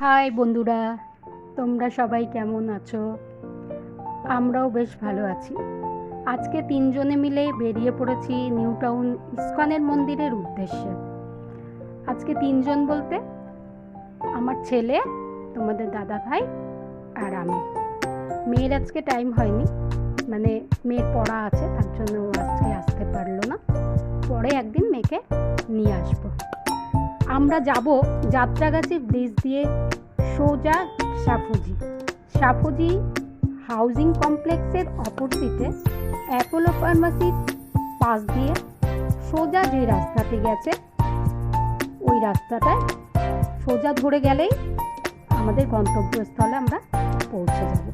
High বন্ধুরা, তোমরা সবাই কেমন আছো? আমরাও বেশ ভালো আছি। আজকে তিনজনে মিলে বেরিয়ে পড়েছি নিউ টাউন ইস্কনের মন্দিরের উদ্দেশ্যে। আজকে তিনজন বলতে আমার ছেলে, তোমাদের দাদা ভাই আর আমি। মেয়ের আজকে টাইম হয়নি, মানে মেয়ের পড়া আছে, তার জন্য ও আজকে আসতে পারলো না। পরে একদিন মেয়েকে নিয়ে আসবো। আমরা যাব যাত্রাগাছি ব্রিজ দিয়ে সোজা সাফুজি হাউজিং কমপ্লেক্সের অপোজিটে অ্যাপোলো ফার্মাসির পাশ দিয়ে সোজা যে রাস্তাতে গেছে ওই রাস্তাটায় সোজা ধরে গেলেই আমাদের গন্তব্যস্থলে আমরা পৌঁছে যাব।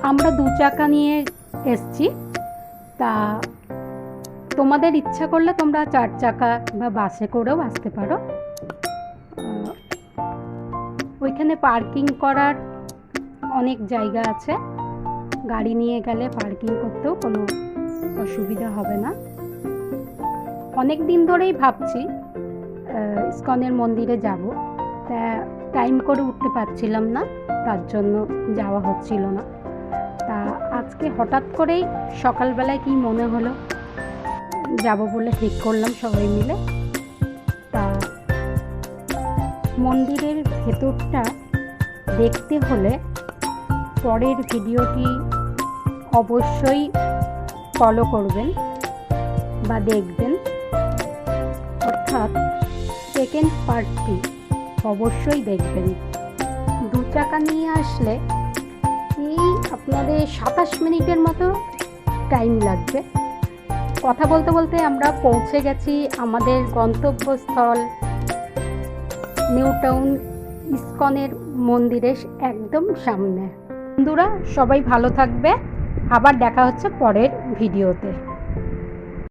আমরা 2 চাকা নিয়ে এসছি, তা তোমাদের ইচ্ছা করলে তোমরা 4 চাকা বা বাসে করেও আসতে পারো। ওইখানে পার্কিং করার অনেক জায়গা আছে, গাড়ি নিয়ে গেলে পার্কিং করতেও কোনো অসুবিধা হবে না। অনেক দিন ধরেই ভাবছি ইস্কনের মন্দিরে যাব, তা টাইম করে উঠতে পারছিলাম না, তার জন্য যাওয়া হচ্ছিল না। তা আজকে হঠাৎ করেই সকালবেলায় কি মনে হলো, যাব বলে ঠিক করলাম সবাই মিলে। তা মন্দিরের ভেতরটা দেখতে হলে পরের ভিডিওটি অবশ্যই ফলো করবেন বা দেখবেন, অর্থাৎ সেকেন্ড পার্টটি অবশ্যই দেখবেন। 2 চাকা নিয়ে আসলে এই আপনাদের 27 মিনিটের মতো টাইম লাগবে। কথা বলতে বলতে আমরা পৌঁছে গেছি আমাদের গন্তব্যস্থল নিউ টাউন ইস্কনের মন্দিরের একদম সামনে। বন্ধুরা সবাই ভালো থাকবে, আবার দেখা হচ্ছে পরের ভিডিওতে।